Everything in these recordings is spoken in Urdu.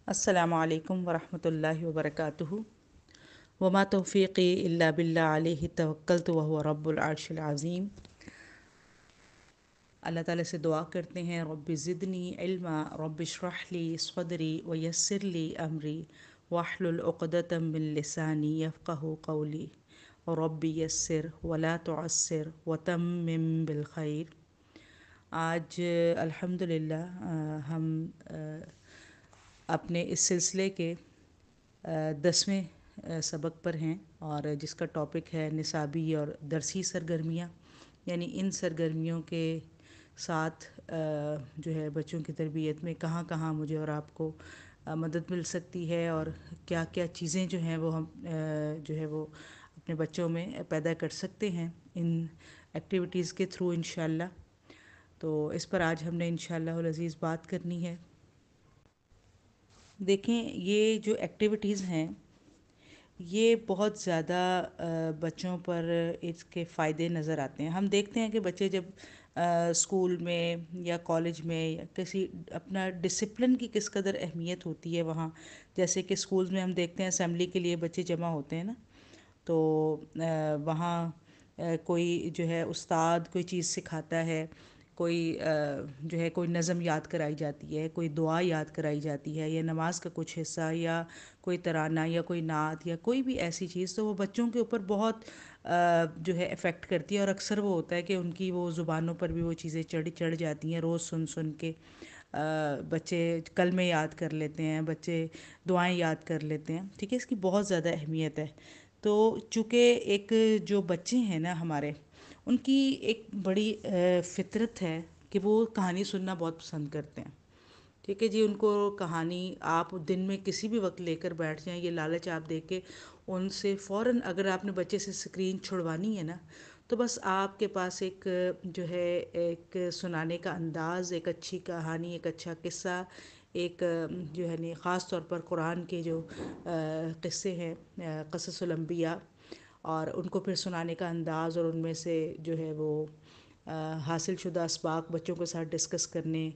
السلام علیکم ورحمۃ اللہ وبرکاتہ وما توفیقی الا باللہ علیہ توکلت وهو رب العرش العظیم۔ اللہ تعالیٰ سے دعا کرتے ہیں رب زدنی علما، رب اشرح لی صدری ویسر لی امری واحلل عقدۃ من لسانی یفقہوا قولی رب یسر ولا تعسر وتمم بالخیر۔ آج الحمدللہ ہم اپنے اس سلسلے کے 10ویں سبق پر ہیں، اور جس کا ٹاپک ہے نصابی اور درسی سرگرمیاں، یعنی ان سرگرمیوں کے ساتھ جو ہے بچوں کی تربیت میں کہاں کہاں مجھے اور آپ کو مدد مل سکتی ہے، اور کیا کیا چیزیں جو ہیں وہ ہم جو ہے وہ اپنے بچوں میں پیدا کر سکتے ہیں ان ایکٹیویٹیز کے تھرو انشاءاللہ۔ تو اس پر آج ہم نے انشاءاللہ العزیز بات کرنی ہے۔ دیکھیں، یہ جو ایکٹیویٹیز ہیں یہ بہت زیادہ بچوں پر اس کے فائدے نظر آتے ہیں۔ ہم دیکھتے ہیں کہ بچے جب اسکول میں یا کالج میں یا کسی اپنا ڈسپلن کی کس قدر اہمیت ہوتی ہے وہاں، جیسے کہ اسکولز میں ہم دیکھتے ہیں اسمبلی کے لیے بچے جمع ہوتے ہیں نا، تو وہاں کوئی جو ہے استاد کوئی چیز سکھاتا ہے، کوئی جو ہے کوئی نظم یاد کرائی جاتی ہے، کوئی دعا یاد کرائی جاتی ہے، یا نماز کا کچھ حصہ، یا کوئی ترانہ یا کوئی نعت یا کوئی بھی ایسی چیز، تو وہ بچوں کے اوپر بہت جو ہے افیکٹ کرتی ہے، اور اکثر وہ ہوتا ہے کہ ان کی وہ زبانوں پر بھی وہ چیزیں چڑھ جاتی ہیں۔ روز سن سن کے بچے کلمے یاد کر لیتے ہیں، بچے دعائیں یاد کر لیتے ہیں، ٹھیک ہے۔ اس کی بہت زیادہ اہمیت ہے۔ تو چونکہ ایک جو بچے ہیں نا ہمارے، ان کی ایک بڑی فطرت ہے کہ وہ کہانی سننا بہت پسند کرتے ہیں، ٹھیک ہے جی۔ ان کو کہانی آپ دن میں کسی بھی وقت لے کر بیٹھ جائیں، یہ لالچ آپ دے کے ان سے فوراً، اگر آپ نے بچے سے اسکرین چھڑوانی ہے نا، تو بس آپ کے پاس ایک جو ہے ایک سنانے کا انداز، ایک اچھی کہانی، ایک اچھا قصہ، ایک جو ہے خاص طور پر قرآن کے جو قصے ہیں، قصص الانبیاء، اور ان کو پھر سنانے کا انداز، اور ان میں سے جو ہے وہ حاصل شدہ اسباق بچوں کے ساتھ ڈسکس کرنے،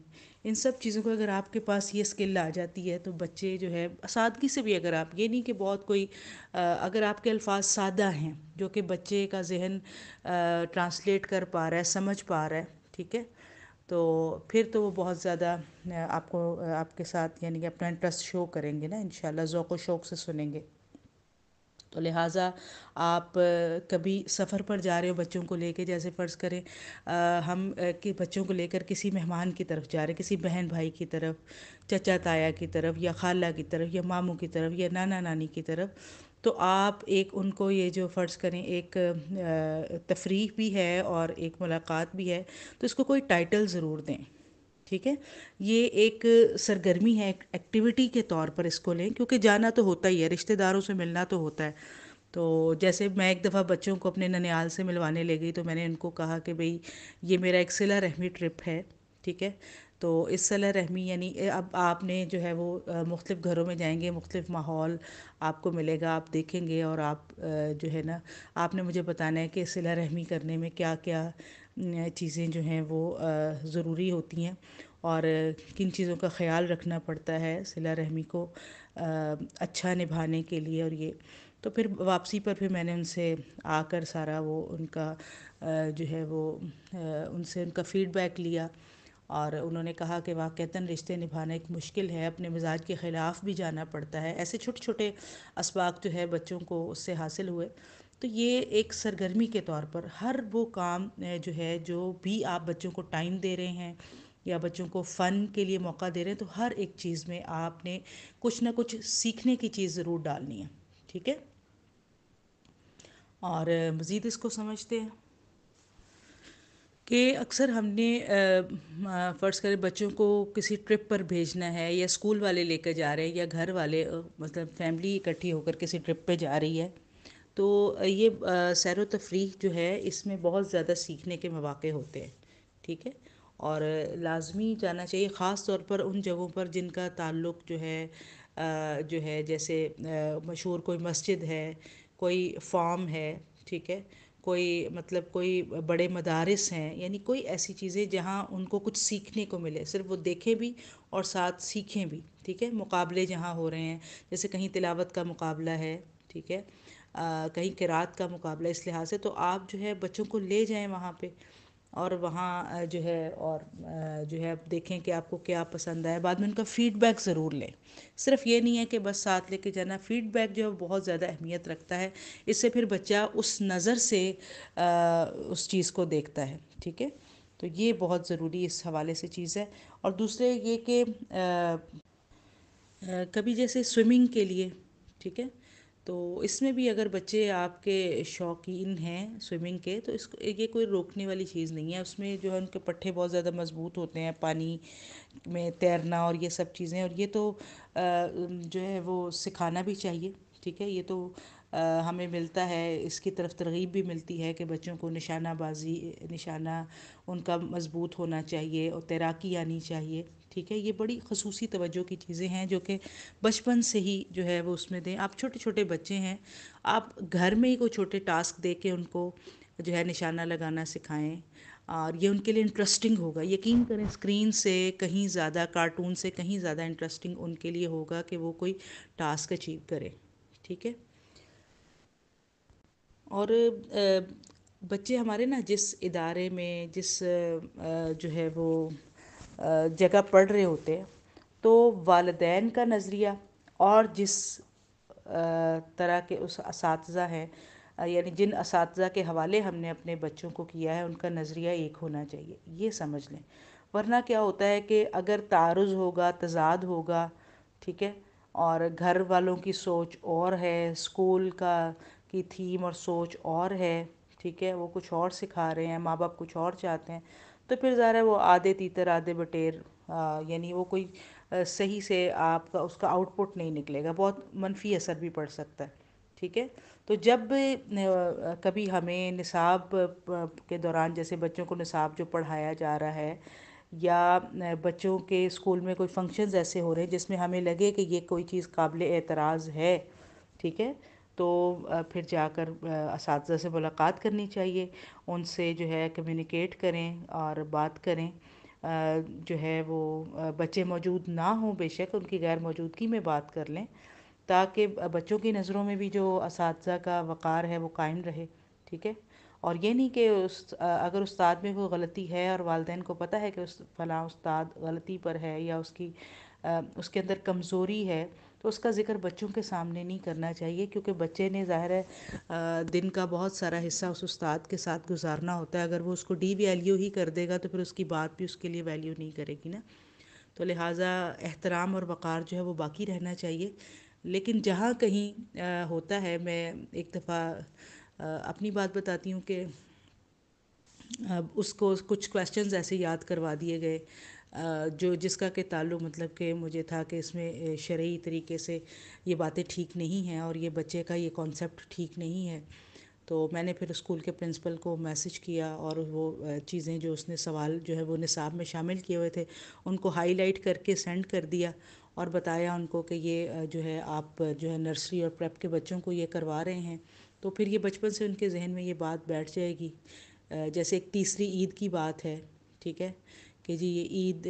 ان سب چیزوں کو اگر آپ کے پاس یہ اسکل آ جاتی ہے تو بچے جو ہے سادگی سے بھی، اگر آپ یہ نہیں کہ بہت کوئی اگر آپ کے الفاظ سادہ ہیں جو کہ بچے کا ذہن ٹرانسلیٹ کر پا رہا ہے، سمجھ پا رہا ہے، ٹھیک ہے، تو پھر تو وہ بہت زیادہ آپ کو آپ کے ساتھ یعنی کہ اپنا انٹرسٹ شو کریں گے نا، انشاءاللہ ذوق و شوق سے سنیں گے۔ تو لہٰذا آپ کبھی سفر پر جا رہے ہو بچوں کو لے کے، جیسے فرض کریں ہم کہ بچوں کو لے کر کسی مہمان کی طرف جا رہے ہیں، کسی بہن بھائی کی طرف، چچا تایا کی طرف، یا خالہ کی طرف، یا ماموں کی طرف، یا نانا نانی کی طرف، تو آپ ایک ان کو یہ جو فرض کریں ایک تفریح بھی ہے اور ایک ملاقات بھی ہے، تو اس کو کوئی ٹائٹل ضرور دیں، ٹھیک ہے۔ یہ ایک سرگرمی ہے، ایک ایکٹیویٹی کے طور پر اس کو لیں، کیونکہ جانا تو ہوتا ہی ہے، رشتہ داروں سے ملنا تو ہوتا ہے۔ تو جیسے میں ایک دفعہ بچوں کو اپنے ننیال سے ملوانے لے گئی، تو میں نے ان کو کہا کہ بھئی یہ میرا ایک صلہ رحمی ٹرپ ہے، ٹھیک ہے۔ تو اس صلہ رحمی یعنی اب آپ نے جو ہے وہ مختلف گھروں میں جائیں گے، مختلف ماحول آپ کو ملے گا، آپ دیکھیں گے، اور آپ جو ہے نا آپ نے مجھے بتانا ہے کہ صلہ رحمی کرنے میں کیا کیا چیزیں جو ہیں وہ ضروری ہوتی ہیں، اور کن چیزوں کا خیال رکھنا پڑتا ہے صلہ رحمی کو اچھا نبھانے کے لیے۔ اور یہ تو پھر واپسی پر پھر میں نے ان سے آ کر سارا وہ ان کا جو ہے وہ ان سے ان کا فیڈ بیک لیا، اور انہوں نے کہا کہ واقعتاً رشتے نبھانا ایک مشکل ہے، اپنے مزاج کے خلاف بھی جانا پڑتا ہے، ایسے چھوٹے چھوٹے اسباق جو ہے بچوں کو اس سے حاصل ہوئے۔ تو یہ ایک سرگرمی کے طور پر ہر وہ کام جو ہے جو بھی آپ بچوں کو ٹائم دے رہے ہیں یا بچوں کو فن کے لیے موقع دے رہے ہیں، تو ہر ایک چیز میں آپ نے کچھ نہ کچھ سیکھنے کی چیز ضرور ڈالنی ہے، ٹھیک ہے۔ اور مزید اس کو سمجھتے ہیں کہ اکثر ہم نے فرض کرے بچوں کو کسی ٹرپ پر بھیجنا ہے، یا اسکول والے لے کر جا رہے ہیں، یا گھر والے مطلب فیملی اکٹھی ہو کر کسی ٹرپ پہ جا رہی ہے، تو یہ سیر و تفریح جو ہے اس میں بہت زیادہ سیکھنے کے مواقع ہوتے ہیں، ٹھیک ہے، اور لازمی جانا چاہیے، خاص طور پر ان جگہوں پر جن کا تعلق جو ہے جیسے مشہور کوئی مسجد ہے، کوئی فارم ہے، ٹھیک ہے، کوئی مطلب کوئی بڑے مدارس ہیں، یعنی کوئی ایسی چیزیں جہاں ان کو کچھ سیکھنے کو ملے، صرف وہ دیکھیں بھی اور ساتھ سیکھیں بھی، ٹھیک ہے، مقابلے جہاں ہو رہے ہیں، جیسے کہیں تلاوت کا مقابلہ ہے، ٹھیک ہے، کہیں قرات کا مقابلہ، اس لحاظ سے تو آپ جو ہے بچوں کو لے جائیں وہاں پہ، اور وہاں جو ہے اور جو ہے آپ دیکھیں کہ آپ کو کیا پسند آئے، بعد میں ان کا فیڈ بیک ضرور لیں۔ صرف یہ نہیں ہے کہ بس ساتھ لے کے جانا، فیڈ بیک جو ہے بہت زیادہ اہمیت رکھتا ہے، اس سے پھر بچہ اس نظر سے اس چیز کو دیکھتا ہے، ٹھیک ہے۔ تو یہ بہت ضروری اس حوالے سے چیز ہے۔ اور دوسرے یہ کہ کبھی جیسے سوئمنگ کے لیے، ٹھیک ہے، تو اس میں بھی اگر بچے آپ کے شوقین ہیں سوئمنگ کے، تو اس کو یہ کوئی روکنے والی چیز نہیں ہے، اس میں جو ہے ان کے پٹھے بہت زیادہ مضبوط ہوتے ہیں، پانی میں تیرنا اور یہ سب چیزیں، اور یہ تو جو ہے وہ سکھانا بھی چاہیے، ٹھیک ہے۔ یہ تو ہمیں ملتا ہے، اس کی طرف ترغیب بھی ملتی ہے کہ بچوں کو نشانہ بازی، نشانہ ان کا مضبوط ہونا چاہیے، اور تیراکی آنی چاہیے، ٹھیک ہے۔ یہ بڑی خصوصی توجہ کی چیزیں ہیں جو کہ بچپن سے ہی جو ہے وہ اس میں دیں۔ آپ چھوٹے چھوٹے بچے ہیں، آپ گھر میں ہی کوئی چھوٹے ٹاسک دے کے ان کو جو ہے نشانہ لگانا سکھائیں، اور یہ ان کے لیے انٹرسٹنگ ہوگا۔ یقین کریں اسکرین سے کہیں زیادہ، کارٹون سے کہیں زیادہ انٹرسٹنگ ان کے لیے ہوگا کہ وہ کوئی ٹاسک اچیو کرے، ٹھیک ہے۔ اور بچے ہمارے نا جس ادارے میں، جس جو ہے وہ جگہ پڑھ رہے ہوتے ہیں، تو والدین کا نظریہ اور جس طرح کے اس اساتذہ ہیں، یعنی جن اساتذہ کے حوالے ہم نے اپنے بچوں کو کیا ہے، ان کا نظریہ ایک ہونا چاہیے، یہ سمجھ لیں۔ ورنہ کیا ہوتا ہے کہ اگر تعارض ہوگا، تضاد ہوگا، ٹھیک ہے، اور گھر والوں کی سوچ اور ہے، اسکول کی تھیم اور سوچ اور ہے، ٹھیک ہے، وہ کچھ اور سکھا رہے ہیں، ماں باپ کچھ اور چاہتے ہیں، تو پھر ظاہر ہے وہ آدھے تیتر آدھے بٹیر، یعنی وہ کوئی صحیح سے آپ کا اس کا آؤٹ پٹ نہیں نکلے گا، بہت منفی اثر بھی پڑ سکتا ہے، ٹھیک ہے۔ تو جب کبھی ہمیں نصاب کے دوران، جیسے بچوں کو نصاب جو پڑھایا جا رہا ہے، یا بچوں کے اسکول میں کوئی فنکشنز ایسے ہو رہے ہیں جس میں ہمیں لگے کہ یہ کوئی چیز قابل اعتراض ہے، ٹھیک ہے، تو پھر جا کر اساتذہ سے ملاقات کرنی چاہیے، ان سے جو ہے کمیونیکیٹ کریں اور بات کریں، جو ہے وہ بچے موجود نہ ہوں، بے شک ان کی غیر موجودگی میں بات کر لیں، تاکہ بچوں کی نظروں میں بھی جو اساتذہ کا وقار ہے وہ قائم رہے، ٹھیک ہے۔ اور یہ نہیں کہ اگر استاد میں کوئی غلطی ہے اور والدین کو پتہ ہے کہ فلاں استاد غلطی پر ہے، یا اس کے اندر کمزوری ہے، تو اس کا ذکر بچوں کے سامنے نہیں کرنا چاہیے، کیونکہ بچے نے ظاہر ہے دن کا بہت سارا حصہ اس استاد کے ساتھ گزارنا ہوتا ہے، اگر وہ اس کو ڈی ویلیو ہی کر دے گا تو پھر اس کی بات بھی اس کے لیے ویلیو نہیں کرے گی نا۔ تو لہٰذا احترام اور وقار جو ہے وہ باقی رہنا چاہیے۔ لیکن جہاں کہیں ہوتا ہے، میں ایک دفعہ اپنی بات بتاتی ہوں کہ اس کو کچھ کویسچنز ایسے یاد کروا دیے گئے، جس کا کہ تعلق مطلب کہ مجھے تھا کہ اس میں شرعی طریقے سے یہ باتیں ٹھیک نہیں ہیں، اور یہ بچے کا یہ کانسیپٹ ٹھیک نہیں ہے۔ تو میں نے پھر اسکول کے پرنسپل کو میسج کیا، اور وہ چیزیں جو اس نے سوال جو ہے وہ نصاب میں شامل کیے ہوئے تھے ان کو ہائی لائٹ کر کے سینڈ کر دیا، اور بتایا ان کو کہ یہ جو ہے آپ جو ہے نرسری اور پریپ کے بچوں کو یہ کروا رہے ہیں، تو پھر یہ بچپن سے ان کے ذہن میں یہ بات بیٹھ جائے گی۔ جیسے ایک تیسری عید کی بات ہے، ٹھیک ہے، کہ جی یہ عید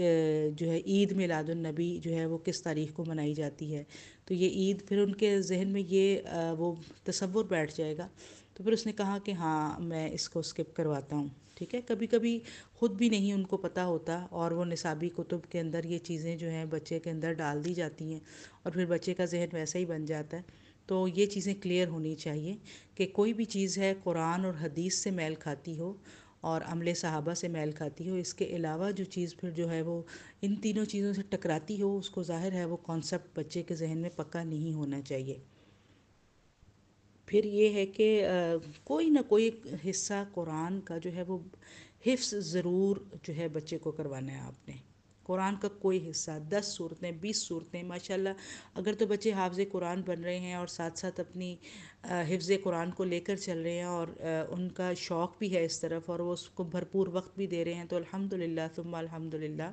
جو ہے عید میلاد النبی جو ہے وہ کس تاریخ کو منائی جاتی ہے، تو یہ عید پھر ان کے ذہن میں یہ وہ تصور بیٹھ جائے گا۔ تو پھر اس نے کہا کہ ہاں میں اس کو اسکپ کرواتا ہوں، ٹھیک ہے۔ کبھی کبھی خود بھی نہیں ان کو پتہ ہوتا، اور وہ نصابی کتب کے اندر یہ چیزیں جو ہیں بچے کے اندر ڈال دی جاتی ہیں، اور پھر بچے کا ذہن ویسا ہی بن جاتا ہے۔ تو یہ چیزیں کلیئر ہونی چاہیے کہ کوئی بھی چیز ہے قرآن اور حدیث سے میل کھاتی ہو اور عمل صحابہ سے میل کھاتی ہو، اس کے علاوہ جو چیز پھر جو ہے وہ ان تینوں چیزوں سے ٹکراتی ہو، اس کو ظاہر ہے وہ کانسیپٹ بچے کے ذہن میں پکا نہیں ہونا چاہیے۔ پھر یہ ہے کہ کوئی نہ کوئی حصہ قرآن کا جو ہے وہ حفظ ضرور جو ہے بچے کو کروانا ہے آپ نے۔ قرآن کا کوئی حصہ، 10 صورتیں 20 صورتیں ماشاءاللہ، اگر تو بچے حافظ قرآن بن رہے ہیں اور ساتھ ساتھ اپنی حفظ قرآن کو لے کر چل رہے ہیں، اور ان کا شوق بھی ہے اس طرف، اور وہ اس کو بھرپور وقت بھی دے رہے ہیں، تو الحمدللہ ثم الحمدللہ،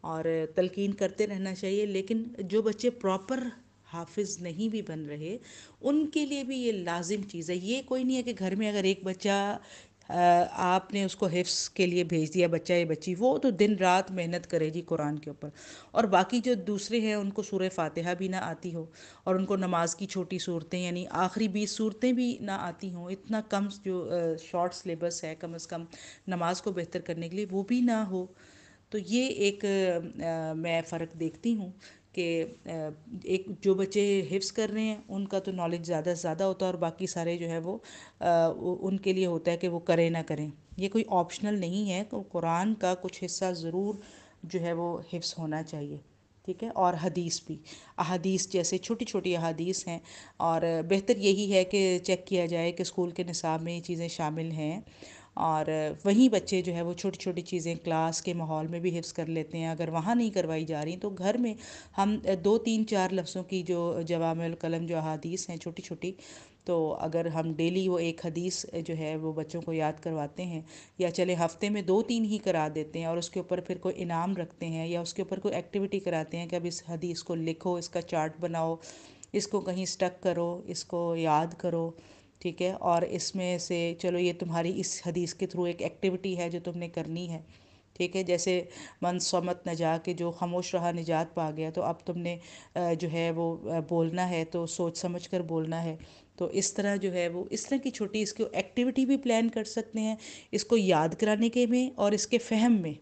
اور تلقین کرتے رہنا چاہیے۔ لیکن جو بچے پراپر حافظ نہیں بھی بن رہے، ان کے لیے بھی یہ لازم چیز ہے۔ یہ کوئی نہیں ہے کہ گھر میں اگر ایک بچہ آپ نے اس کو حفظ کے لیے بھیج دیا بچہ یا بچی، وہ تو دن رات محنت کرے جی قرآن کے اوپر، اور باقی جو دوسرے ہیں ان کو سورہ فاتحہ بھی نہ آتی ہو، اور ان کو نماز کی چھوٹی صورتیں یعنی آخری 20 صورتیں بھی نہ آتی ہوں، اتنا کم جو شارٹ سلیبس ہے کم از کم نماز کو بہتر کرنے کے لیے وہ بھی نہ ہو، تو یہ ایک میں فرق دیکھتی ہوں کہ ایک جو بچے حفظ کر رہے ہیں ان کا تو نالج زیادہ سے زیادہ ہوتا ہے، اور باقی سارے جو ہے وہ ان کے لیے ہوتا ہے کہ وہ کریں نہ کریں، یہ کوئی آپشنل نہیں ہے، قرآن کا کچھ حصہ ضرور جو ہے وہ حفظ ہونا چاہیے، ٹھیک ہے، اور حدیث بھی، احادیث جیسے چھوٹی چھوٹی احادیث ہیں، اور بہتر یہی ہے کہ چیک کیا جائے کہ اسکول کے نصاب میں یہ چیزیں شامل ہیں، اور وہیں بچے جو ہے وہ چھوٹی چھوٹی چیزیں کلاس کے ماحول میں بھی حفظ کر لیتے ہیں، اگر وہاں نہیں کروائی جا رہی تو گھر میں ہم 2 3 4 لفظوں کی جو جوامع الکلم جو احادیث ہیں چھوٹی چھوٹی، تو اگر ہم ڈیلی وہ ایک حدیث جو ہے وہ بچوں کو یاد کرواتے ہیں، یا چلے ہفتے میں 2 3 ہی کرا دیتے ہیں، اور اس کے اوپر پھر کوئی انعام رکھتے ہیں یا اس کے اوپر کوئی ایکٹیویٹی کراتے ہیں کہ اب اس حدیث کو لکھو، اس کا چارٹ بناؤ، اس کو کہیں اسٹک کرو، اس کو یاد کرو، ٹھیک ہے، اور اس میں سے چلو یہ تمہاری اس حدیث کے تھرو ایک ایکٹیویٹی ہے جو تم نے کرنی ہے، ٹھیک ہے، جیسے من صمت نجا کے جو خاموش رہا نجات پا گیا، تو اب تم نے جو ہے وہ بولنا ہے تو سوچ سمجھ کر بولنا ہے، تو اس طرح جو ہے وہ اس طرح کی چھوٹی اس کو ایکٹیویٹی بھی پلان کر سکتے ہیں، اس کو یاد کرانے کے میں اور اس کے فہم میں،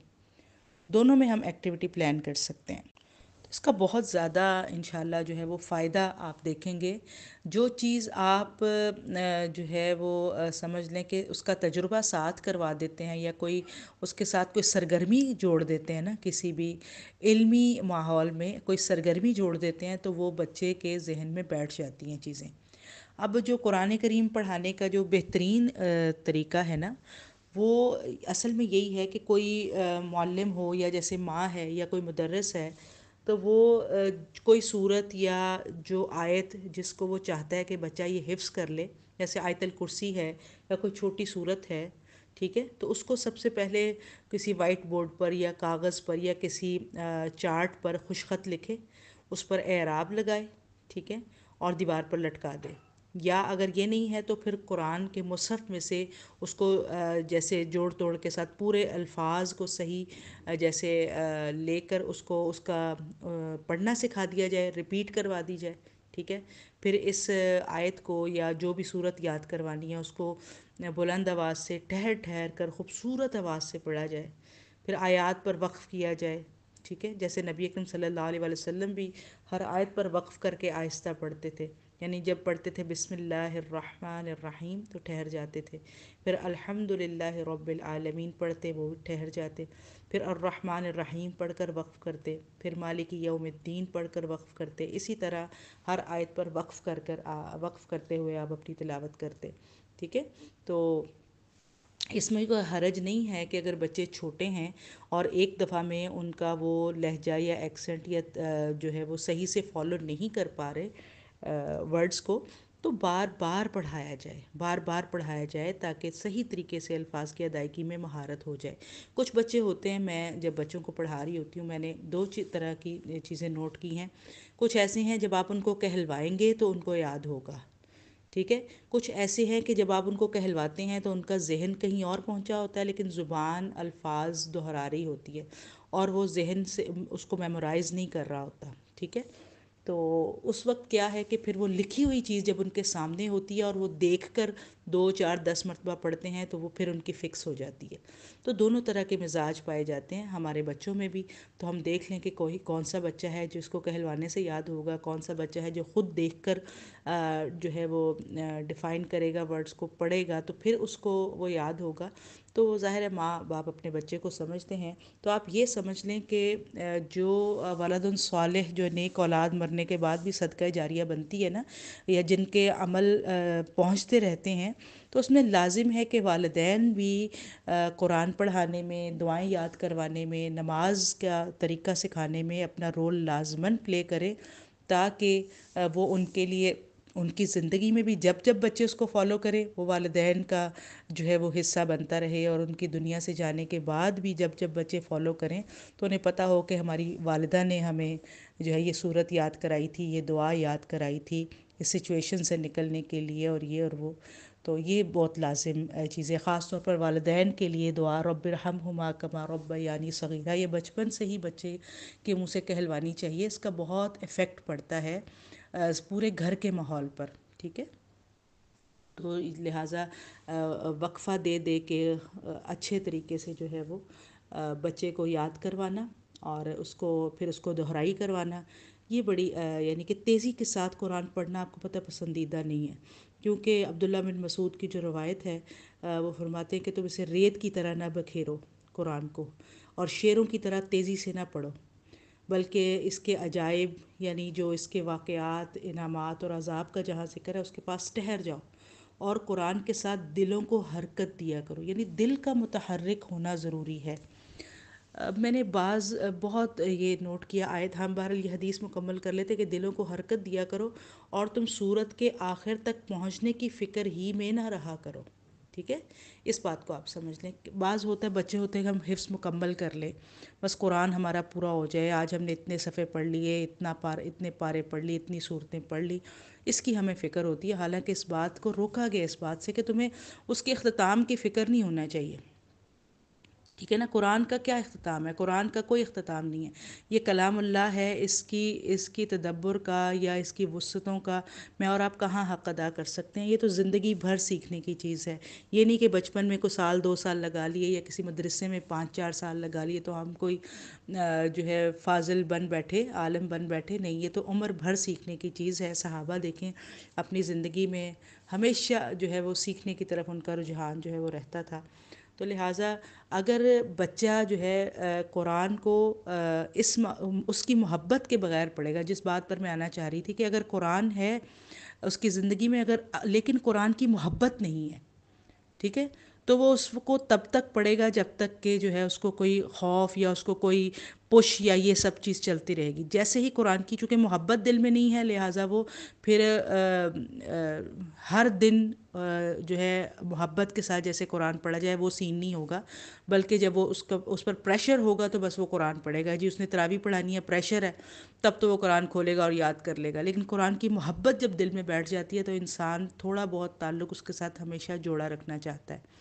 دونوں میں ہم ایکٹیویٹی پلان کر سکتے ہیں، تو اس کا بہت زیادہ انشاءاللہ جو ہے وہ فائدہ آپ دیکھیں گے، جو چیز آپ جو ہے وہ سمجھ لیں کہ اس کا تجربہ ساتھ کروا دیتے ہیں، یا کوئی اس کے ساتھ کوئی سرگرمی جوڑ دیتے ہیں نا، کسی بھی علمی ماحول میں کوئی سرگرمی جوڑ دیتے ہیں تو وہ بچے کے ذہن میں بیٹھ جاتی ہیں چیزیں۔ اب جو قرآن کریم پڑھانے کا جو بہترین طریقہ ہے نا، وہ اصل میں یہی ہے کہ کوئی معلم ہو یا جیسے ماں ہے یا کوئی مدرس ہے، تو وہ کوئی صورت یا جو آیت جس کو وہ چاہتا ہے کہ بچہ یہ حفظ کر لے، جیسے آیت الکرسی ہے یا کوئی چھوٹی صورت ہے، ٹھیک ہے، تو اس کو سب سے پہلے کسی وائٹ بورڈ پر یا کاغذ پر یا کسی چارٹ پر خوش خط لکھے، اس پر اعراب لگائے، ٹھیک ہے، اور دیوار پر لٹکا دے، یا اگر یہ نہیں ہے تو پھر قرآن کے مصحف میں سے اس کو جیسے جوڑ توڑ کے ساتھ پورے الفاظ کو صحیح جیسے لے کر اس کو اس کا پڑھنا سکھا دیا جائے، ریپیٹ کروا دی جائے، ٹھیک ہے، پھر اس آیت کو یا جو بھی صورت یاد کروانی ہے اس کو بلند آواز سے ٹھہر ٹھہر کر خوبصورت آواز سے پڑھا جائے، پھر آیات پر وقف کیا جائے، ٹھیک ہے، جیسے نبی اکرم صلی اللہ علیہ وسلم بھی ہر آیت پر وقف کر کے آہستہ پڑھتے تھے، یعنی جب پڑھتے تھے بسم اللہ الرحمن الرحیم تو ٹھہر جاتے تھے، پھر الحمد للہ رب العالمین پڑھتے وہ ٹھہر جاتے، پھر الرحمن الرحیم پڑھ کر وقف کرتے، پھر مالک یوم الدین پڑھ کر وقف کرتے، اسی طرح ہر آیت پر وقف وقف کرتے ہوئے آپ اپنی تلاوت کرتے، ٹھیک ہے، تو اس میں کوئی حرج نہیں ہے کہ اگر بچے چھوٹے ہیں اور ایک دفعہ میں ان کا وہ لہجہ یا ایکسنٹ یا جو ہے وہ صحیح سے فالو نہیں کر پا رہے ورڈز کو، تو بار بار پڑھایا جائے، بار بار پڑھایا جائے تاکہ صحیح طریقے سے الفاظ کی ادائیگی میں مہارت ہو جائے۔ کچھ بچے ہوتے ہیں، میں جب بچوں کو پڑھا رہی ہوتی ہوں میں نے دو طرح کی چیزیں نوٹ کی ہیں، کچھ ایسے ہیں جب آپ ان کو کہلوائیں گے تو ان کو یاد ہوگا، ٹھیک ہے، کچھ ایسے ہیں کہ جب آپ ان کو کہلواتے ہیں تو ان کا ذہن کہیں اور پہنچا ہوتا ہے لیکن زبان الفاظ دہرا رہی ہوتی ہے، اور وہ ذہن سے اس کو میمورائز نہیں کر رہا ہوتا، ٹھیک ہے، تو اس وقت کیا ہے کہ پھر وہ لکھی ہوئی چیز جب ان کے سامنے ہوتی ہے اور وہ دیکھ کر 2 4 10 مرتبہ پڑھتے ہیں تو وہ پھر ان کی فکس ہو جاتی ہے، تو دونوں طرح کے مزاج پائے جاتے ہیں ہمارے بچوں میں بھی، تو ہم دیکھ لیں کہ کوئی کون سا بچہ ہے جس کو کہلوانے سے یاد ہوگا، کون سا بچہ ہے جو خود دیکھ کر جو ہے وہ ڈیفائن کرے گا ورڈز کو، پڑھے گا تو پھر اس کو وہ یاد ہوگا، تو ظاہر ہے ماں باپ اپنے بچے کو سمجھتے ہیں، تو آپ یہ سمجھ لیں کہ جو ولد صالح جو نیک اولاد مرنے کے بعد بھی صدقہ جاریہ بنتی ہے نا، یا جن کے عمل پہنچتے رہتے ہیں، تو اس میں لازم ہے کہ والدین بھی قرآن پڑھانے میں، دعائیں یاد کروانے میں، نماز کا طریقہ سکھانے میں اپنا رول لازماً پلے کرے، تاکہ وہ ان کے لیے ان کی زندگی میں بھی جب جب بچے اس کو فالو کرے وہ والدین کا جو ہے وہ حصہ بنتا رہے، اور ان کی دنیا سے جانے کے بعد بھی جب جب بچے فالو کریں تو انہیں پتہ ہو کہ ہماری والدہ نے ہمیں جو ہے یہ صورت یاد کرائی تھی، یہ دعا یاد کرائی تھی اس سچویشن سے نکلنے کے لیے، اور یہ اور وہ، تو یہ بہت لازم چیز ہے، خاص طور پر والدین کے لیے دعا رب ارحمہما کما ربیانی صغیرہ، یہ بچپن سے ہی بچے کے منہ سے کہلوانی چاہیے، اس کا بہت افیکٹ پڑتا ہے پورے گھر کے ماحول پر، ٹھیک ہے۔ تو لہٰذا وقفہ دے دے کے اچھے طریقے سے جو ہے وہ بچے کو یاد کروانا اور اس کو پھر اس کو دہرائی کروانا، یہ بڑی یعنی کہ تیزی کے ساتھ قرآن پڑھنا آپ کو پتہ پسندیدہ نہیں ہے، کیونکہ عبداللہ بن مسعود کی جو روایت ہے وہ فرماتے ہیں کہ تم اسے ریت کی طرح نہ بکھیرو قرآن کو، اور شعروں کی طرح تیزی سے نہ پڑھو، بلکہ اس کے عجائب یعنی جو اس کے واقعات، انعامات اور عذاب کا جہاں ذکر ہے اس کے پاس ٹھہر جاؤ، اور قرآن کے ساتھ دلوں کو حرکت دیا کرو، یعنی دل کا متحرک ہونا ضروری ہے۔ میں نے بہت یہ نوٹ کیا آیت، ہم بہرحال یہ حدیث مکمل کر لیتے کہ دلوں کو حرکت دیا کرو اور تم سورت کے آخر تک پہنچنے کی فکر ہی میں نہ رہا کرو، ٹھیک ہے۔ اس بات کو آپ سمجھ لیں، بعض ہوتا ہے بچے ہوتے ہیں کہ ہم حفظ مکمل کر لیں، بس قرآن ہمارا پورا ہو جائے، آج ہم نے اتنے صفحے پڑھ لیے، اتنے پارے پڑھ لی، اتنی صورتیں پڑھ لی، اس کی ہمیں فکر ہوتی ہے، حالانکہ اس بات کو روکا گیا اس بات سے کہ تمہیں اس کے اختتام کی فکر نہیں ہونا چاہیے، ٹھیک ہے نا۔ قرآن کا کیا اختتام ہے؟ قرآن کا کوئی اختتام نہیں ہے، یہ کلام اللہ ہے، اس کی تدبر کا یا اس کی وسعتوں کا میں اور آپ کہاں حق ادا کر سکتے ہیں؟ یہ تو زندگی بھر سیکھنے کی چیز ہے، یہ نہیں کہ بچپن میں کوئی سال 2 سال لگا لیے یا کسی مدرسے میں 5 4 سال لگا لیے تو ہم کوئی جو ہے فاضل بن بیٹھے، عالم بن بیٹھے، نہیں، یہ تو عمر بھر سیکھنے کی چیز ہے۔ صحابہ دیکھیں اپنی زندگی میں ہمیشہ جو ہے وہ سیکھنے کی طرف ان کا رجحان جو ہے وہ رہتا تھا، تو لہٰذا اگر بچہ جو ہے قرآن کو اس کی محبت کے بغیر پڑھے گا، جس بات پر میں آنا چاہ رہی تھی کہ اگر قرآن ہے اس کی زندگی میں لیکن قرآن کی محبت نہیں ہے، ٹھیک ہے، تو وہ اس کو تب تک پڑھے گا جب تک کہ جو ہے اس کو کوئی خوف یا اس کو کوئی پش یا یہ سب چیز چلتی رہے گی۔ جیسے ہی قرآن کی چونکہ محبت دل میں نہیں ہے، لہٰذا وہ پھر ہر دن جو ہے محبت کے ساتھ جیسے قرآن پڑھا جائے وہ سین نہیں ہوگا، بلکہ جب وہ اس پر پریشر ہوگا تو بس وہ قرآن پڑھے گا، جی اس نے تراویح پڑھانی ہے، پریشر ہے، تب تو وہ قرآن کھولے گا اور یاد کر لے گا، لیکن قرآن کی محبت جب دل میں بیٹھ جاتی ہے تو انسان تھوڑا بہت تعلق اس کے ساتھ ہمیشہ جوڑا رکھنا چاہتا ہے۔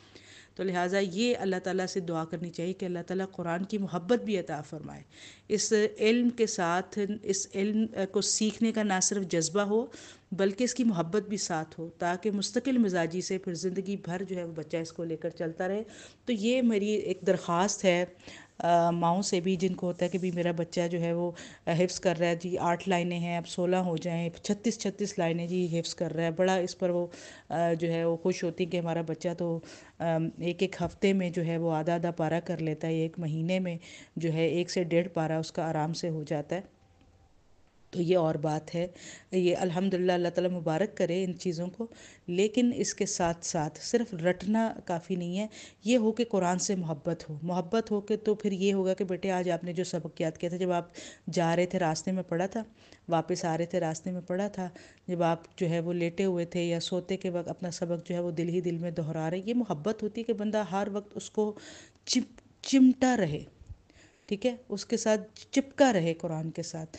تو لہٰذا یہ اللہ تعالیٰ سے دعا کرنی چاہیے کہ اللہ تعالیٰ قرآن کی محبت بھی عطا فرمائے، اس علم کے ساتھ اس علم کو سیکھنے کا نہ صرف جذبہ ہو بلکہ اس کی محبت بھی ساتھ ہو، تاکہ مستقل مزاجی سے پھر زندگی بھر جو ہے وہ بچہ اس کو لے کر چلتا رہے۔ تو یہ میری ایک درخواست ہے ماؤں سے بھی، جن کو ہوتا ہے کہ بھی میرا بچہ جو ہے وہ حفظ کر رہا ہے، جی 8 لائنیں ہیں، اب 16 ہو جائیں، 36 لائنیں جی حفظ کر رہا ہے، بڑا اس پر وہ جو ہے وہ خوش ہوتی کہ ہمارا بچہ تو ایک ہفتے میں جو ہے وہ آدھا پارہ کر لیتا ہے، ایک مہینے میں جو ہے 1 سے 1.5 پارہ اس کا آرام سے ہو جاتا ہے، تو یہ اور بات ہے، یہ الحمدللہ اللہ تعالیٰ مبارک کرے ان چیزوں کو، لیکن اس کے ساتھ ساتھ صرف رٹنا کافی نہیں ہے، یہ ہو کہ قرآن سے محبت ہو کہ تو پھر یہ ہوگا کہ بیٹے آج آپ نے جو سبق یاد کیا تھا، جب آپ جا رہے تھے راستے میں پڑھا تھا، واپس آ رہے تھے راستے میں پڑھا تھا، جب آپ جو ہے وہ لیٹے ہوئے تھے یا سوتے کے وقت اپنا سبق جو ہے وہ دل ہی دل میں دہرا رہے، یہ محبت ہوتی ہے کہ بندہ ہر وقت اس کو چمٹا رہے، ٹھیک ہے، اس کے ساتھ چپکا رہے قرآن کے ساتھ،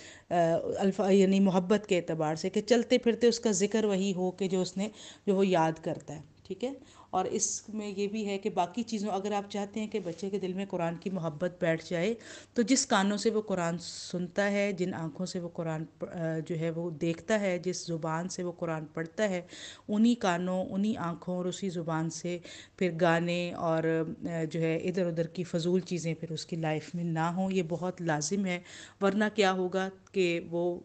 یعنی محبت کے اعتبار سے کہ چلتے پھرتے اس کا ذکر وہی ہو کہ جو اس نے جو وہ یاد کرتا ہے، ٹھیک ہے۔ اور اس میں یہ بھی ہے کہ باقی چیزوں اگر آپ چاہتے ہیں کہ بچے کے دل میں قرآن کی محبت بیٹھ جائے تو جس کانوں سے وہ قرآن سنتا ہے، جن آنکھوں سے وہ قرآن جو ہے وہ دیکھتا ہے، جس زبان سے وہ قرآن پڑھتا ہے، انہی کانوں، انہی آنکھوں اور اسی زبان سے پھر گانے اور جو ہے ادھر ادھر کی فضول چیزیں پھر اس کی لائف میں نہ ہوں، یہ بہت لازم ہے، ورنہ کیا ہوگا کہ وہ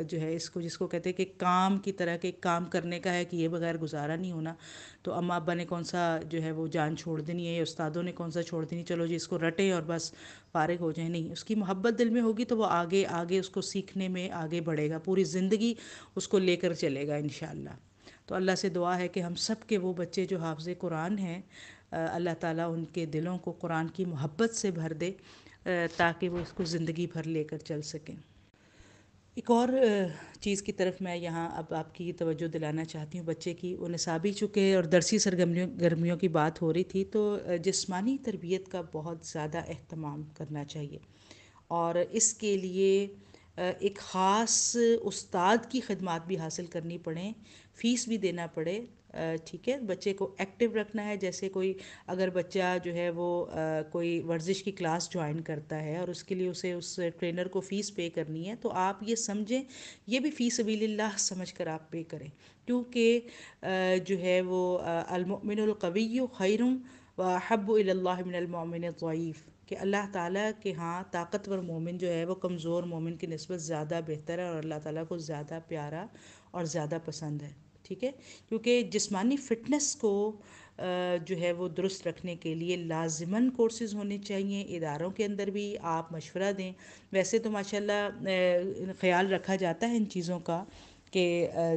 جو ہے اس کو جس کو کہتے ہیں کہ کام کی طرح کے کام کرنے کا ہے کہ یہ بغیر گزارا نہیں ہونا، تو اماں ابا نے کون سا جو ہے وہ جان چھوڑ دینی ہے، یا استادوں نے کون سا چھوڑ دینی، چلو جی اس کو رٹیں اور بس فارغ ہو جائیں، نہیں، اس کی محبت دل میں ہوگی تو وہ آگے آگے اس کو سیکھنے میں آگے بڑھے گا، پوری زندگی اس کو لے کر چلے گا انشاءاللہ۔ تو اللہ سے دعا ہے کہ ہم سب کے وہ بچے جو حافظ قرآن ہیں، اللہ تعالیٰ ان کے دلوں کو قرآن کی محبت سے بھر دے تاکہ وہ اس کو زندگی بھر لے کر چل سکیں۔ ایک اور چیز کی طرف میں یہاں اب آپ کی توجہ دلانا چاہتی ہوں، بچے کی وہ نصابی چکے اور درسی سرگرمیوں کی بات ہو رہی تھی، تو جسمانی تربیت کا بہت زیادہ اہتمام کرنا چاہیے، اور اس کے لیے ایک خاص استاد کی خدمات بھی حاصل کرنی پڑیں، فیس بھی دینا پڑے، ٹھیک ہے، بچے کو ایکٹیو رکھنا ہے. جیسے کوئی اگر بچہ جو ہے وہ کوئی ورزش کی کلاس جوائن کرتا ہے اور اس کے لیے اسے اس ٹرینر کو فیس پے کرنی ہے، تو آپ یہ سمجھیں یہ بھی فی سبیل اللہ سمجھ کر آپ پے کریں. کیونکہ جو ہے وہ المؤمن القوی خیر واحب الی اللہ من المؤمن الضعیف، کہ اللہ تعالیٰ کے ہاں طاقتور مومن جو ہے وہ کمزور مومن کی نسبت زیادہ بہتر ہے اور اللہ تعالیٰ کو زیادہ پیارا اور زیادہ پسند ہے. ٹھیک ہے، کیونکہ جسمانی فٹنس کو جو ہے وہ درست رکھنے کے لیے لازماً کورسز ہونے چاہیے. اداروں کے اندر بھی آپ مشورہ دیں. ویسے تو ماشاءاللہ خیال رکھا جاتا ہے ان چیزوں کا کہ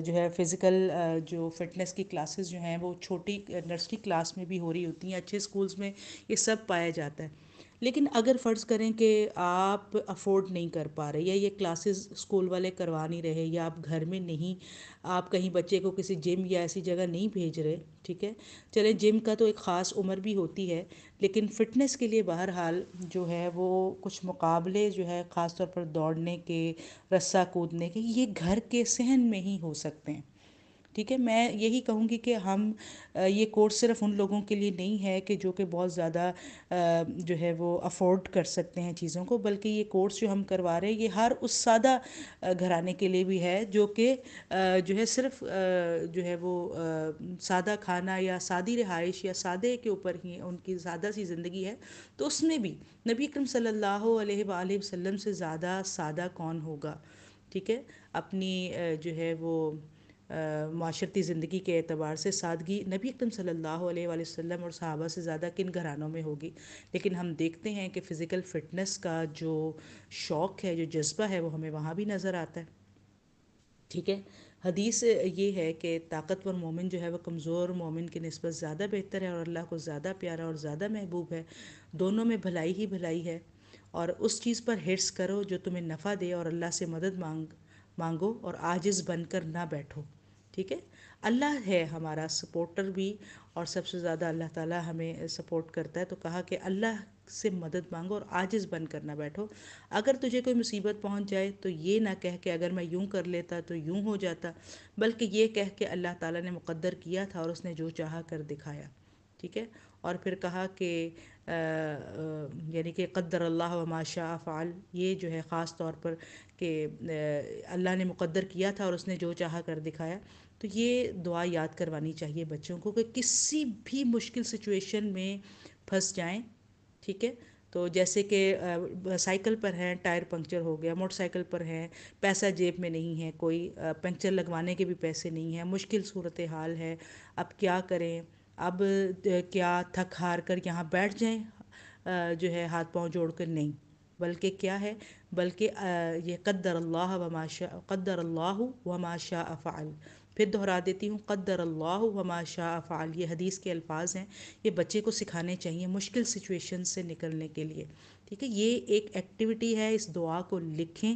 جو ہے فزیکل جو فٹنس کی کلاسز جو ہیں وہ چھوٹی نرسری کلاس میں بھی ہو رہی ہوتی ہیں، اچھے سکولز میں یہ سب پایا جاتا ہے. لیکن اگر فرض کریں کہ آپ افورڈ نہیں کر پا رہے یا یہ کلاسز اسکول والے کروا نہیں رہے یا آپ گھر میں نہیں، آپ کہیں بچے کو کسی جم یا ایسی جگہ نہیں بھیج رہے، ٹھیک ہے، چلے جم کا تو ایک خاص عمر بھی ہوتی ہے، لیکن فٹنس کے لیے بہرحال جو ہے وہ کچھ مقابلے جو ہے خاص طور پر دوڑنے کے، رسہ کودنے کے، یہ گھر کے صحن میں ہی ہو سکتے ہیں. ٹھیک ہے، میں یہی کہوں گی کہ ہم یہ کورس صرف ان لوگوں کے لیے نہیں ہے کہ جو کہ بہت زیادہ جو ہے وہ افورڈ کر سکتے ہیں چیزوں کو، بلکہ یہ کورس جو ہم کروا رہے ہیں یہ ہر اس سادہ گھرانے کے لیے بھی ہے جو کہ جو ہے صرف جو ہے وہ سادہ کھانا یا سادی رہائش یا سادے کے اوپر ہی ان کی سادہ سی زندگی ہے. تو اس میں بھی نبی اکرم صلی اللہ علیہ وآلہ وسلم سے زیادہ سادہ کون ہوگا. ٹھیک ہے، اپنی جو ہے وہ معاشرتی زندگی کے اعتبار سے سادگی نبی اکرم صلی اللہ علیہ وآلہ وسلم اور صحابہ سے زیادہ کن گھرانوں میں ہوگی. لیکن ہم دیکھتے ہیں کہ فزیکل فٹنس کا جو شوق ہے، جو جذبہ ہے، وہ ہمیں وہاں بھی نظر آتا ہے. ٹھیک ہے، حدیث یہ ہے کہ طاقتور مومن جو ہے وہ کمزور مومن کی نسبت زیادہ بہتر ہے اور اللہ کو زیادہ پیارا اور زیادہ محبوب ہے. دونوں میں بھلائی ہی بھلائی ہے، اور اس چیز پر حرص کرو جو تمہیں نفع دے اور اللہ سے مدد مانگو اور عاجز بن کر نہ بیٹھو. ٹھیک ہے، اللہ ہے ہمارا سپورٹر بھی، اور سب سے زیادہ اللہ تعالیٰ ہمیں سپورٹ کرتا ہے. تو کہا کہ اللہ سے مدد مانگو اور عاجز بن کر نہ بیٹھو. اگر تجھے کوئی مصیبت پہنچ جائے تو یہ نہ کہہ کہ اگر میں یوں کر لیتا تو یوں ہو جاتا، بلکہ یہ کہہ کہ اللہ تعالیٰ نے مقدر کیا تھا اور اس نے جو چاہا کر دکھایا. ٹھیک ہے، اور پھر کہا کہ یعنی کہ قدر اللہ و ما شاء فعل، یہ جو ہے خاص طور پر کہ اللہ نے مقدر کیا تھا اور اس نے جو چاہا کر دکھایا. تو یہ دعا یاد کروانی چاہیے بچوں کو کہ کسی بھی مشکل سچویشن میں پھنس جائیں. ٹھیک ہے، تو جیسے کہ سائیکل پر ہیں، ٹائر پنکچر ہو گیا، موٹر سائیکل پر ہیں، پیسہ جیب میں نہیں ہے، کوئی پنکچر لگوانے کے بھی پیسے نہیں ہیں، مشکل صورتحال ہے، اب کیا کریں. اب کیا تھک ہار کر یہاں بیٹھ جائیں جو ہے ہاتھ پاؤں جوڑ کر؟ نہیں، بلکہ کیا ہے، بلکہ یہ قدر اللہ وما شاء، قدر اللہ وما شاء فعل. پھر دہرا دیتی ہوں، قدر اللہ وما شاء فعل، یہ حدیث کے الفاظ ہیں، یہ بچے کو سکھانے چاہیے مشکل سچویشن سے نکلنے کے لیے. ٹھیک ہے، یہ ایک ایکٹیویٹی ہے، اس دعا کو لکھیں،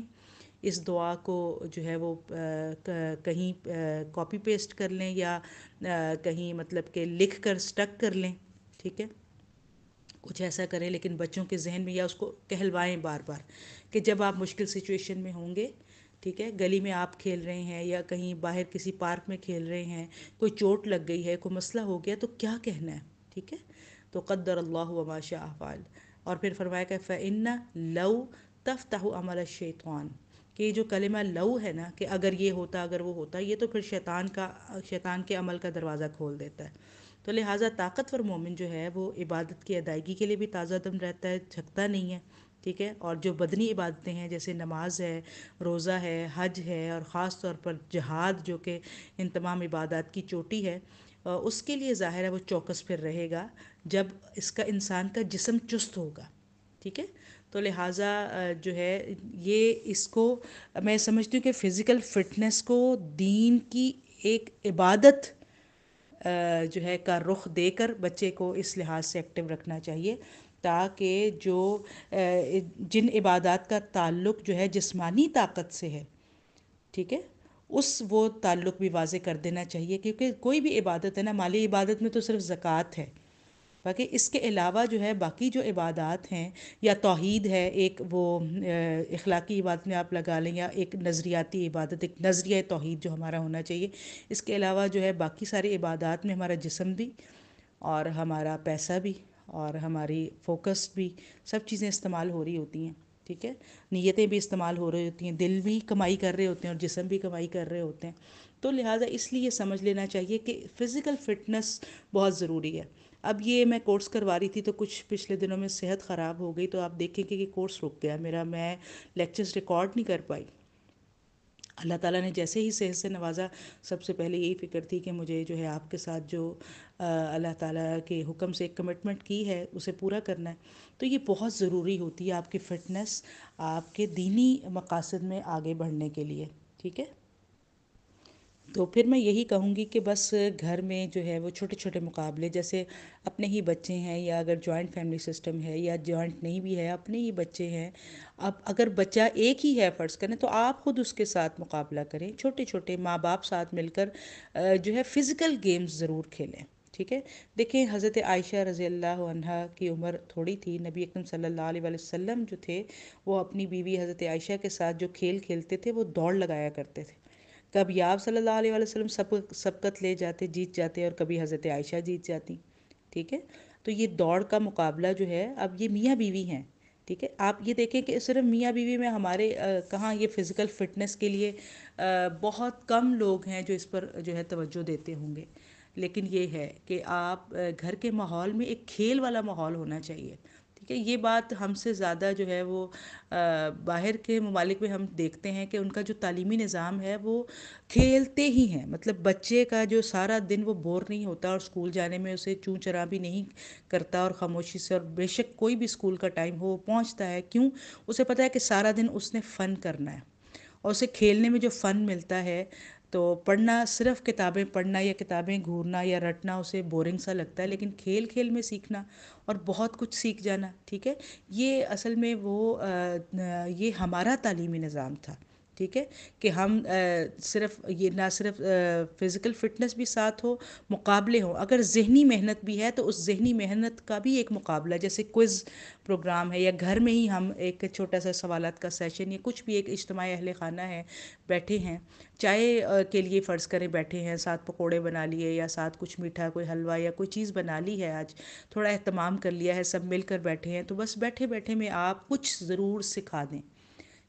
اس دعا کو جو ہے وہ کہیں کاپی پیسٹ کر لیں یا کہیں مطلب کہ لکھ کر سٹک کر لیں. ٹھیک ہے، کچھ ایسا کریں، لیکن بچوں کے ذہن میں یا اس کو کہلوائیں بار بار کہ جب آپ مشکل سچویشن میں ہوں گے، ٹھیک ہے، گلی میں آپ کھیل رہے ہیں یا کہیں باہر کسی پارک میں کھیل رہے ہیں، کوئی چوٹ لگ گئی ہے، کوئی مسئلہ ہو گیا، تو کیا کہنا ہے. ٹھیک ہے، تو قدر اللہ وما شاء فعل. اور پھر فرمایا کہ فَإِنَّ لَوْ تَفْتَحُ عَمَلَ الشَّيْطَانِ، کہ یہ جو کلمہ لو ہے نا، کہ اگر یہ ہوتا، اگر وہ ہوتا، یہ تو پھر شیطان کے عمل کا دروازہ کھول دیتا ہے. تو لہٰذا طاقتور مومن جو ہے وہ عبادت کی ادائیگی کے لیے بھی تازہ دم رہتا ہے، جھکتا نہیں ہے. ٹھیک ہے، اور جو بدنی عبادتیں ہیں جیسے نماز ہے، روزہ ہے، حج ہے، اور خاص طور پر جہاد جو کہ ان تمام عبادات کی چوٹی ہے، اس کے لیے ظاہر ہے وہ چوکس پھر رہے گا جب اس کا انسان کا جسم چست ہوگا. ٹھیک ہے، تو لہٰذا جو ہے یہ اس کو میں سمجھتی ہوں کہ فزیکل فٹنس کو دین کی ایک عبادت جو ہے کا رخ دے کر بچے کو اس لحاظ سے ایکٹیو رکھنا چاہیے، تاکہ جو جن عبادات کا تعلق جو ہے جسمانی طاقت سے ہے، ٹھیک ہے، وہ تعلق بھی واضح کر دینا چاہیے. کیونکہ کوئی بھی عبادت ہے نا، مالی عبادت میں تو صرف زکوٰۃ ہے. باقی اس کے علاوہ جو ہے باقی جو عبادات ہیں یا توحید ہے، ایک وہ اخلاقی عبادت میں آپ لگا لیں، یا ایک نظریاتی عبادت، ایک نظریہ توحید جو ہمارا ہونا چاہیے. اس کے علاوہ جو ہے باقی سارے عبادات میں ہمارا جسم بھی اور ہمارا پیسہ بھی اور ہماری فوکس بھی، سب چیزیں استعمال ہو رہی ہوتی ہیں. ٹھیک ہے، نیتیں بھی استعمال ہو رہی ہوتی ہیں، دل بھی کمائی کر رہے ہوتے ہیں اور جسم بھی کمائی کر رہے ہوتے ہیں. تو لہٰذا اس لیے سمجھ لینا چاہیے کہ فزیکل فٹنس بہت ضروری ہے. اب یہ میں کورس کروا رہی تھی تو کچھ پچھلے دنوں میں صحت خراب ہو گئی، تو آپ دیکھیں کہ یہ کورس رک گیا میرا، میں لیکچرز ریکارڈ نہیں کر پائی. اللہ تعالیٰ نے جیسے ہی صحت سے نوازا، سب سے پہلے یہی فکر تھی کہ مجھے جو ہے آپ کے ساتھ جو اللہ تعالیٰ کے حکم سے ایک کمٹمنٹ کی ہے اسے پورا کرنا ہے. تو یہ بہت ضروری ہوتی ہے آپ کی فٹنس، آپ کے دینی مقاصد میں آگے بڑھنے کے لیے. ٹھیک ہے، تو پھر میں یہی کہوں گی کہ بس گھر میں جو ہے وہ چھوٹے چھوٹے مقابلے، جیسے اپنے ہی بچے ہیں یا اگر جوائنٹ فیملی سسٹم ہے یا جوائنٹ نہیں بھی ہے، اپنے ہی بچے ہیں، اب اگر بچہ ایک ہی ہے فرض کریں، تو آپ خود اس کے ساتھ مقابلہ کریں. چھوٹے چھوٹے ماں باپ ساتھ مل کر جو ہے فزیکل گیمز ضرور کھیلیں. ٹھیک ہے، دیکھیں حضرت عائشہ رضی اللہ عنہا کی عمر تھوڑی تھی. نبی اکرم صلی اللہ علیہ وسلم جو تھے وہ اپنی بیوی حضرت عائشہ کے ساتھ جو کھیل کھیلتے تھے وہ دوڑ لگایا کرتے تھے. کبھی آپ صلی اللہ علیہ وسلم سبقت لے جاتے، جیت جاتے، اور کبھی حضرت عائشہ جیت جاتی. ٹھیک ہے، تو یہ دوڑ کا مقابلہ جو ہے، اب یہ میاں بیوی ہیں. ٹھیک ہے، آپ یہ دیکھیں کہ صرف میاں بیوی میں ہمارے کہاں یہ فزیکل فٹنس کے لیے بہت کم لوگ ہیں جو اس پر جو ہے توجہ دیتے ہوں گے. لیکن یہ ہے کہ آپ گھر کے ماحول میں ایک کھیل والا ماحول ہونا چاہیے. ٹھیک ہے، یہ بات ہم سے زیادہ جو ہے وہ باہر کے ممالک میں ہم دیکھتے ہیں کہ ان کا جو تعلیمی نظام ہے وہ کھیلتے ہی ہیں. مطلب بچے کا جو سارا دن وہ بور نہیں ہوتا، اور اسکول جانے میں اسے چوں چرا بھی نہیں کرتا، اور خاموشی سے، اور بے شک کوئی بھی اسکول کا ٹائم ہو وہ پہنچتا ہے. کیوں؟ اسے پتہ ہے کہ سارا دن اس نے فن کرنا ہے، اور اسے کھیلنے میں جو فن ملتا ہے. تو پڑھنا، صرف کتابیں پڑھنا یا کتابیں گھورنا یا رٹنا اسے بورنگ سا لگتا ہے، لیکن کھیل کھیل میں سیکھنا اور بہت کچھ سیکھ جانا. ٹھیک ہے، یہ اصل میں وہ یہ ہمارا تعلیمی نظام تھا. ٹھیک ہے، کہ ہم صرف یہ نہ صرف فزیکل فٹنس بھی ساتھ ہو، مقابلے ہوں. اگر ذہنی محنت بھی ہے تو اس ذہنی محنت کا بھی ایک مقابلہ، جیسے کوئز پروگرام ہے، یا گھر میں ہی ہم ایک چھوٹا سا سوالات کا سیشن یا کچھ بھی، ایک اجتماع اہل خانہ ہے، بیٹھے ہیں چائے کے لیے فرض کریں، بیٹھے ہیں، ساتھ پکوڑے بنا لیے یا ساتھ کچھ میٹھا، کوئی حلوہ یا کوئی چیز بنا لی ہے، آج تھوڑا اہتمام کر لیا ہے، سب مل کر بیٹھے ہیں، تو بس بیٹھے بیٹھے میں آپ کچھ ضرور سکھا دیں.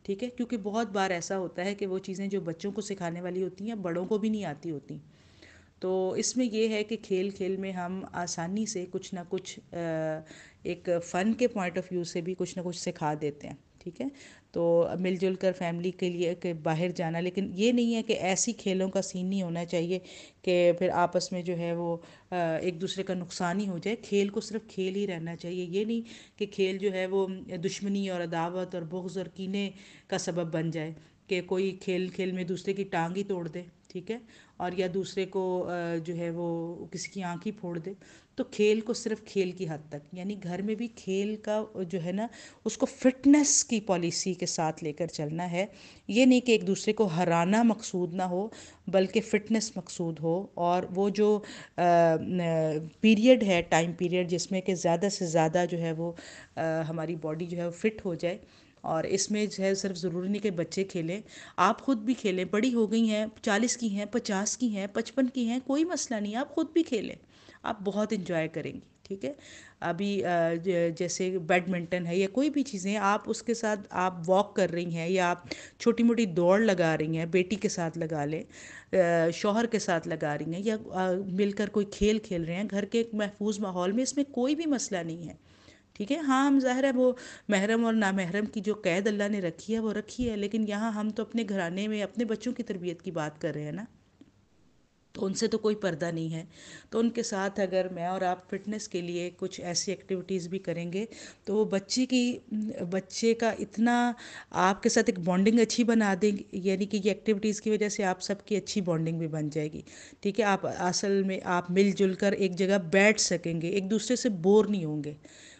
ٹھیک ہے، کیونکہ بہت بار ایسا ہوتا ہے کہ وہ چیزیں جو بچوں کو سکھانے والی ہوتی ہیں بڑوں کو بھی نہیں آتی ہوتی. تو اس میں یہ ہے کہ کھیل کھیل میں ہم آسانی سے کچھ نہ کچھ ایک فن کے پوائنٹ آف ویو سے بھی کچھ نہ کچھ سکھا دیتے ہیں. ٹھیک ہے، تو مل جل کر فیملی کے لیے کہ باہر جانا، لیکن یہ نہیں ہے کہ ایسی کھیلوں کا سین نہیں ہونا چاہیے کہ پھر آپس میں جو ہے وہ ایک دوسرے کا نقصان ہی ہو جائے. کھیل کو صرف کھیل ہی رہنا چاہیے. یہ نہیں کہ کھیل جو ہے وہ دشمنی اور عداوت اور بغض اور کینے کا سبب بن جائے، کہ کوئی کھیل کھیل میں دوسرے کی ٹانگ ہی توڑ دے. ٹھیک ہے، اور یا دوسرے کو جو ہے وہ کسی کی آنکھ ہی پھوڑ دے. تو کھیل کو صرف کھیل کی حد تک، یعنی گھر میں بھی کھیل کا جو ہے نا اس کو فٹنس کی پالیسی کے ساتھ لے کر چلنا ہے. یہ نہیں کہ ایک دوسرے کو ہرانا مقصود نہ ہو، بلکہ فٹنس مقصود ہو. اور وہ جو پیریڈ ہے، ٹائم پیریڈ، جس میں کہ زیادہ سے زیادہ جو ہے وہ ہماری باڈی جو ہے وہ فٹ ہو جائے. اور اس میں جو ہے صرف ضروری نہیں کہ بچے کھیلیں، آپ خود بھی کھیلیں. بڑی ہو گئی ہیں، 40 کی ہیں، 50 کی ہیں، 55 کی ہیں، کوئی مسئلہ نہیں، آپ خود بھی کھیلیں، آپ بہت انجوائے کریں گی. ٹھیک ہے، ابھی جیسے بیڈمنٹن ہے یا کوئی بھی چیزیں، آپ اس کے ساتھ آپ واک کر رہی ہیں یا آپ چھوٹی موٹی دوڑ لگا رہی ہیں، بیٹی کے ساتھ لگا لیں، شوہر کے ساتھ لگا رہی ہیں، یا مل کر کوئی کھیل کھیل رہے ہیں گھر کے ایک محفوظ ماحول میں، اس میں کوئی بھی مسئلہ نہیں ہے. ٹھیک ہے، ہاں ہم ظاہر ہے وہ محرم اور نامحرم کی جو قید اللہ نے رکھی ہے وہ رکھی ہے، لیکن یہاں ہم تو اپنے گھرانے میں اپنے بچوں کی تربیت کی بات کر رہے ہیں نا، تو ان سے تو کوئی پردہ نہیں ہے. تو ان کے ساتھ اگر میں اور آپ فٹنس کے لیے کچھ ایسی ایکٹیویٹیز بھی کریں گے تو وہ بچے کا اتنا آپ کے ساتھ ایک بانڈنگ اچھی بنا دیں گے، یعنی کہ یہ ایکٹیویٹیز کی وجہ سے آپ سب کی اچھی بانڈنگ بھی بن جائے گی. ٹھیک ہے، آپ اصل میں آپ مل جل کر ایک جگہ بیٹھ سکیں گے، ایک دوسرے سے بور نہیں ہوں گے،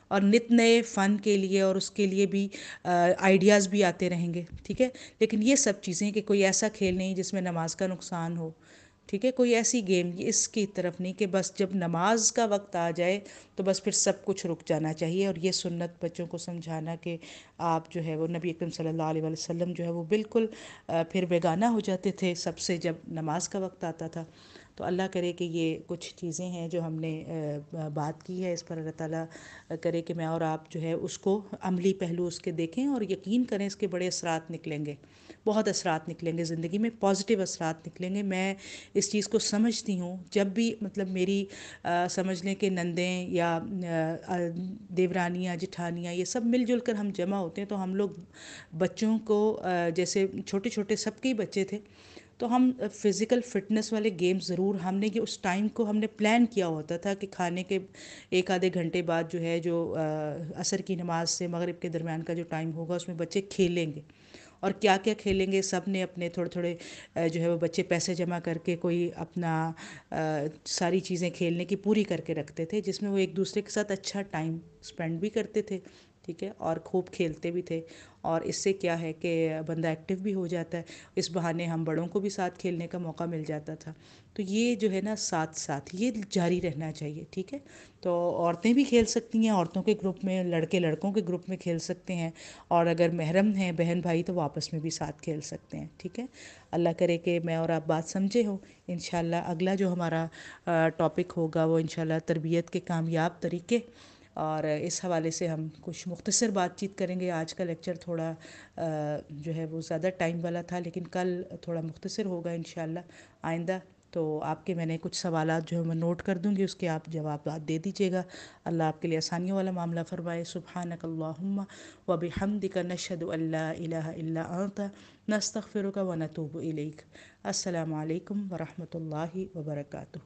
اور نت نئے فن کے لیے اور اس کے لیے بھی آئیڈیاز بھی آتے رہیں گے. ٹھیک ہے، لیکن یہ سب چیزیں کہ کوئی ایسا کھیل نہیں جس میں نماز کا نقصان ہو، ٹھیک ہے، کوئی ایسی گیم اس کی طرف نہیں کہ بس جب نماز کا وقت آ جائے تو بس پھر سب کچھ رک جانا چاہیے. اور یہ سنت بچوں کو سمجھانا کہ آپ جو ہے وہ نبی اکرم صلی اللہ علیہ وسلم جو ہے وہ بالکل پھر بیگانہ ہو جاتے تھے سب سے جب نماز کا وقت آتا تھا. تو اللہ کرے کہ یہ کچھ چیزیں ہیں جو ہم نے بات کی ہے، اس پر اللہ تعالیٰ کرے کہ میں اور آپ جو ہے اس کو عملی پہلو اس کے دیکھیں اور یقین کریں اس کے بڑے اثرات نکلیں گے، بہت اثرات نکلیں گے زندگی میں، پازیٹیو اثرات نکلیں گے. میں اس چیز کو سمجھتی ہوں. جب بھی مطلب میری سمجھ لیں کہ نندیں یا دیورانیاں جٹھانیاں یہ سب مل جل کر ہم جمع ہوتے ہیں تو ہم لوگ بچوں کو جیسے چھوٹے چھوٹے سب کے ہی بچے تھے تو ہم فزیکل فٹنس والے گیم ضرور ہم نے کہ اس ٹائم کو ہم نے پلان کیا ہوتا تھا کہ کھانے کے ایک آدھے گھنٹے بعد جو ہے جو عصر کی نماز سے مغرب کے درمیان کا جو ٹائم ہوگا اس میں بچے کھیلیں گے. اور کیا کیا کھیلیں گے، سب نے اپنے تھوڑے تھوڑے جو ہے وہ بچے پیسے جمع کر کے کوئی اپنا ساری چیزیں کھیلنے کی پوری کر کے رکھتے تھے جس میں وہ ایک دوسرے کے ساتھ اچھا ٹائم اسپینڈ بھی کرتے تھے. ٹھیک ہے، اور خوب کھیلتے بھی تھے. اور اس سے کیا ہے کہ بندہ ایکٹیو بھی ہو جاتا ہے، اس بہانے ہم بڑوں کو بھی ساتھ کھیلنے کا موقع مل جاتا تھا. تو یہ جو ہے نا ساتھ ساتھ یہ جاری رہنا چاہیے. ٹھیک ہے، تو عورتیں بھی کھیل سکتی ہیں، عورتوں کے گروپ میں، لڑکے لڑکوں کے گروپ میں کھیل سکتے ہیں، اور اگر محرم ہیں بہن بھائی تو وہ آپس میں بھی ساتھ کھیل سکتے ہیں. ٹھیک ہے، اللہ کرے کہ میں اور آپ بات سمجھے ہوں. انشاءاللہ اگلا جو ہمارا ٹاپک ہوگا وہ انشاءاللہ تربیت کے کامیاب طریقے، اور اس حوالے سے ہم کچھ مختصر بات چیت کریں گے. آج کا لیکچر تھوڑا جو ہے وہ زیادہ ٹائم والا تھا لیکن کل تھوڑا مختصر ہوگا انشاءاللہ آئندہ. تو آپ کے میں نے کچھ سوالات جو ہے میں نوٹ کر دوں گی، اس کے آپ جوابات دے دیجیے گا. اللہ آپ کے لیے آسانیوں والا معاملہ فرمائے. سبحانک اللہم و بحمدک نشہد ان لا الہ الا انت نستغفرک و نتوب الیک. السلام علیکم ورحمۃ اللہ وبرکاتہ.